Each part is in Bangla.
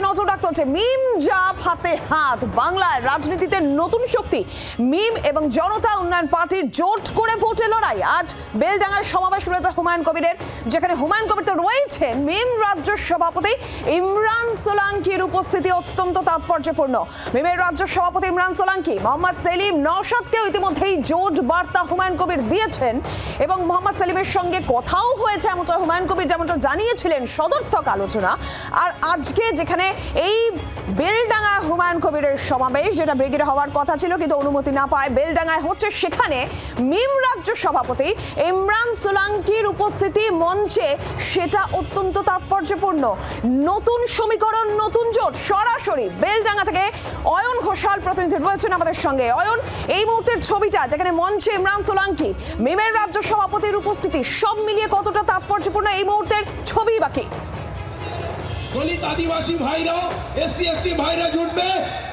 নজর রাখতে হচ্ছে মিম জাপ হাতে হাত। বাংলায় রাজনীতিতে নতুন শক্তি মিম এবং জনতা উন্নয়ন পার্টির জোট করে ভোটে লড়াই। আজ বেলডাঙ্গায় সমাবেশ রয়েছে হুমায়ুন কবিরের, যেখানে হুমায়ুন কবির তো রয়েছেন, মিম রাজ্য সভাপতি ইমরান সোলাঙ্কির উপস্থিতি অত্যন্ত তাৎপর্যপূর্ণ। মিমের রাজ্য সভাপতি ইমরান সোলাঙ্কি মোহাম্মদ সেলিম নওশাদকেও ইতিমধ্যেই জোট বার্তা হুমায়ুন কবির দিয়েছেন এবং মোহাম্মদ সেলিমের সঙ্গে কথাও হয়েছে, এমনটা হুমায়ুন কবির যেমনটা জানিয়েছিলেন, সদর্থক আলোচনা। আর আজকে যেখানে এই বেলডাঙ্গায় হুমায়ুন কবিরের সমাবেশ, যেটা ব্রিগেডে হওয়ার কথা ছিল কিন্তু অনুমতি না পায় বেলডাঙ্গায় হচ্ছে, সেখানে মিম রাজ্য সভাপতি ইমরান সোলাঙ্কির উপস্থিতি মঞ্চে, সেটা অত্যন্ত তাৎপর্যপূর্ণ। নতুন সমীকরণ, নতুন জোট। সরাসরি বেলডাঙ্গা থেকে অয়ন ঘোষাল প্রতিনিধি রয়েছেন আমাদের সঙ্গে। অয়ন, এই মুহূর্তের ছবিটা যেখানে মঞ্চে ইমরান সোলাঙ্কি, মিমের রাজ্য সভাপতির উপস্থিতি, সব মিলিয়ে কতটা তাৎপর্যপূর্ণ এই মুহূর্তের ছবি বাকি? দলিত আদিবাসী ভাইরা, এসসি এসটি ভাইরা জুটবে,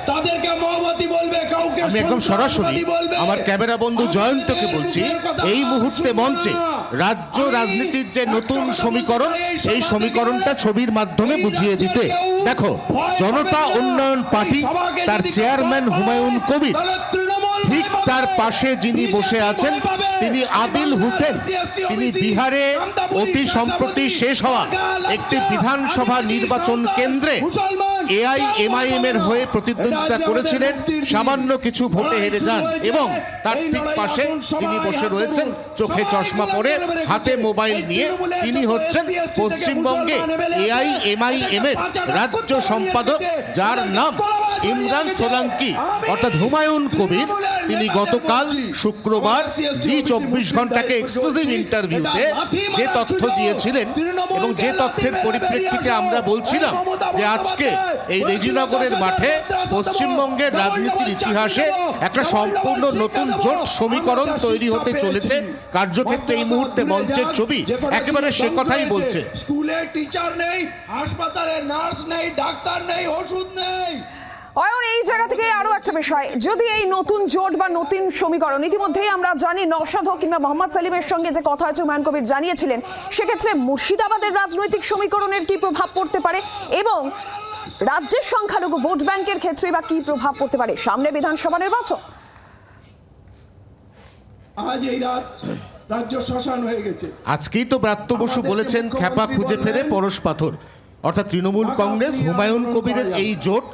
তাদেরকে মহব্বতী বলবে, কাউকে আমি একদম সরাসরি আমার ক্যামেরা বন্ধু জয়ন্তকে বলছি, এই মুহূর্তে মঞ্চে রাজ্য রাজনীতির যে নতুন সমীকরণ, এই সমীকরণটা ছবির মাধ্যমে বুঝিয়ে দিতে দেখো, জনতা উন্নয়ন পার্টি, তার চেয়ারম্যান হুমায়ুন কবির, ঠিক তার পাশে যিনি বসে আছেন তিনি আদিল হোসেন। তিনি বিহারে অতি সম্প্রতি শেষ হওয়া একটি বিধানসভা নির্বাচন কেন্দ্রে এআইএমআইএম এর হয়ে প্রতিদ্বন্দ্বিতা করেছিলেন, সামান্য কিছু ভোটে হেরে যান এবং তার ঠিক পাশে তিনি বসে রয়েছেন চোখে চশমা পরে, হাতে মোবাইল নিয়ে। তিনি হচ্ছেন পশ্চিমবঙ্গে এআইএমআইএম এর রাজ্য সম্পাদক, যার নাম ইমরান সোলাঙ্কি অর্থাৎ হুমায়ুন কবির। তিনি গতকাল শুক্রবার জি24 ঘন্টাকে এক্সক্লুসিভ ইন্টারভিউতে যে তথ্য দিয়েছিলেন এবং যে তথ্যের পরিপ্রেক্ষিতে আমরা বলছিলাম যে আজকে এই রেজিনগরের মাঠে পশ্চিমবঙ্গের রাজনীতির ইতিহাসে একটা সম্পূর্ণ নতুন জোট সমীকরণ তৈরি হতে চলেছে। কার্যক্ষেত্রে এই মুহূর্তে মঞ্চের ছবি একেবারে সে কথাই বলছে। স্কুলে টিচার নেই, হাসপাতালে নার্স নেই, ডাক্তার নেই, ওষুধ নেই। অয়ন, এই জায়গা থেকে আরো একটা বিষয়, যদি এই নতুন জোট বা নতুন সমীকরণ, ইতিমধ্যেই আমরা জানি নওশাদ হোক কিংবা মোহাম্মদ সেলিমের সঙ্গে যে কথা হয়েছে হুমায়ুন কবির জানিয়েছিলেন, সেক্ষেত্রে মুর্শিদাবাদের রাজনৈতিক সমীকরণের কি প্রভাব পড়তে পারে এবং রাজ্যের সংখ্যালঘু ভোট ব্যাংকের ক্ষেত্রে বা কি প্রভাব পড়তে পারে? সামনে বিধানসভা নির্বাচন। আজ এই রাত রাজ্য শ্মশান হয়ে গেছে। আজকেই তো ব্রাত্য বসু বলেছেন, খ্যাপা খুঁজে ফেরে পরশ পাথর। অর্থাৎ তৃণমূল কংগ্রেস, হুমায়ুন কবিরের এই জোট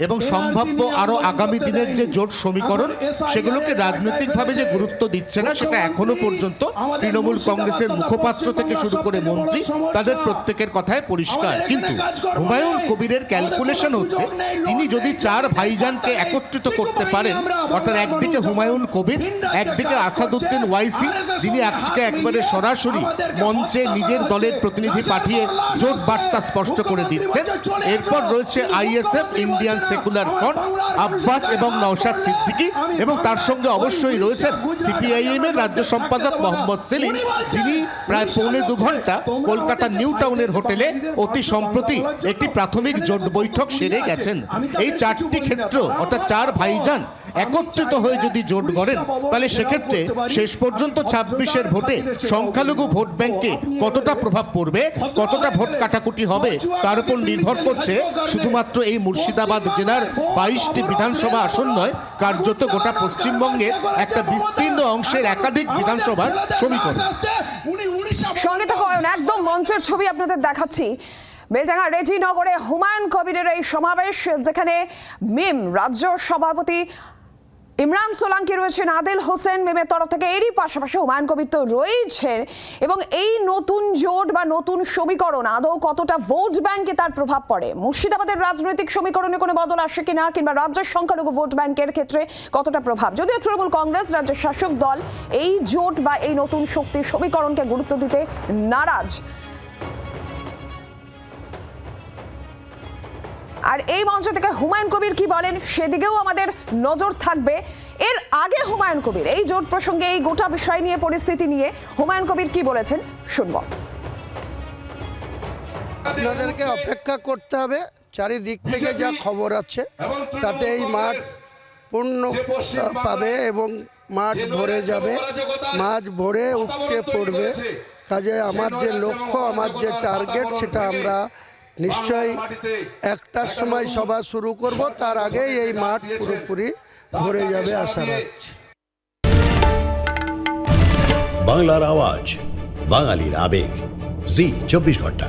এবং সম্ভাব্য আরো আগামী দিনের যে জোট সমীকরণ, সেগুলোকে রাজনৈতিকভাবে যে গুরুত্ব দিচ্ছে না, সেটা এখনো পর্যন্ত তৃণমূল কংগ্রেসের মুখপাত্র থেকে শুরু করে মন্ত্রী, তাদের প্রত্যেকের কথায় পরিষ্কার। কিন্তু হুমায়ুন কবিরের ক্যালকুলেশন হচ্ছে, তিনি যদি চার ভাইজানকে একত্রিত করতে পারেন, অর্থাৎ একদিকে হুমায়ুন কবির, একদিকে আসাদুদ্দিন ওয়াইসি, যিনি আজকে একবারে সরাসরি মঞ্চে নিজের দলের প্রতিনিধি পাঠিয়ে জোট বার্তা স্পষ্ট করে দিচ্ছেন। এরপর রয়েছে ISF, Indian secular front, Abbas এবং নওশাদ সিদ্দিকী, এবং তার সঙ্গে অবশ্যই রয়েছেন সিপিআইএম এর রাজ্য সম্পাদক মোহাম্মদ সেলিম, যিনি প্রায় পৌনে 2 ঘন্টা কলকাতার নিউ টাউনের হোটেলে অতি সম্প্রতি একটি প্রাথমিক জোট বৈঠক সেরে গেছেন। এই চারটি ক্ষেত্র অর্থাৎ চার ভাইজান একত্রিত হয়ে যদি জোট গড়েন, তাহলে সেক্ষেত্রে শেষ পর্যন্ত 26-এর ভোটে সংখ্যালঘু ভোট ব্যাংকে কতটা প্রভাব পড়বে, কতটা ভোট কাটাকুটি হবে, তার উপর নির্ভর করছে শুধুমাত্র এই মুর্শিদাবাদ জেলার 22টি বিধানসভা আসন নয়, কার্যত গোটা পশ্চিমবঙ্গের একটা বিস্তীর্ণ অংশের একাধিক বিধানসভার সমীকরণ। সঙ্গে থাকা অয়ন, একদম মঞ্চের ছবি আপনাদের দেখাচ্ছি। বেলডাঙ্গা রেজিনগরে হুমায়ুন কবিরের এই সমাবেশ, যেখানে মিম রাজ্য সভাপতি ইমরান সোলাঙ্কি রয়েছেন, আদিল হোসেন মিমের তরফ থেকে, এরই পাশাপাশি হুমায়ুন কবির তো রয়েছেন। এবং এই নতুন জোট বা নতুন সমীকরণ আদৌ কতটা ভোট ব্যাংকে তার প্রভাব পড়ে, মুর্শিদাবাদের রাজনৈতিক সমীকরণে কোনো বদল আসে কিনা, কিংবা রাজ্যের সংখ্যালঘু ভোট ব্যাংকের ক্ষেত্রে কতটা প্রভাব? যদিও তৃণমূল কংগ্রেস, রাজ্যের শাসক দল, এই জোট বা এই নতুন শক্তির সমীকরণকে গুরুত্ব দিতে নারাজ। আর এই মঞ্চ থেকে হুমায়ুন কবির কি বলেন, সেদিকেও আমাদের নজর থাকবে। এর আগে হুমায়ুন কবির এই জোট প্রসঙ্গে, এই গোটা বিষয় নিয়ে, পরিস্থিতি নিয়ে হুমায়ুন কবির কি বলেছেন শুনব। আপনাদেরকে অপেক্ষা করতে হবে, চারিদিক থেকে যা খবর আছে তাতে এই মাঠ পূর্ণ পাবে এবং মাঠ ভরে যাবে, মাঠ ভরে উপচে পড়বে। কাজে আমার যে লক্ষ্য, আমার যে টার্গেট, সেটা আমরা নিশ্চয়ই একটার সময় সভা শুরু করব, তার আগেই এই মাঠ পুরোপুরি ভরে যাবে আশা রাখছি। বাংলার আওয়াজ, বাঙালির আবেগ, জি 24 ঘন্টা।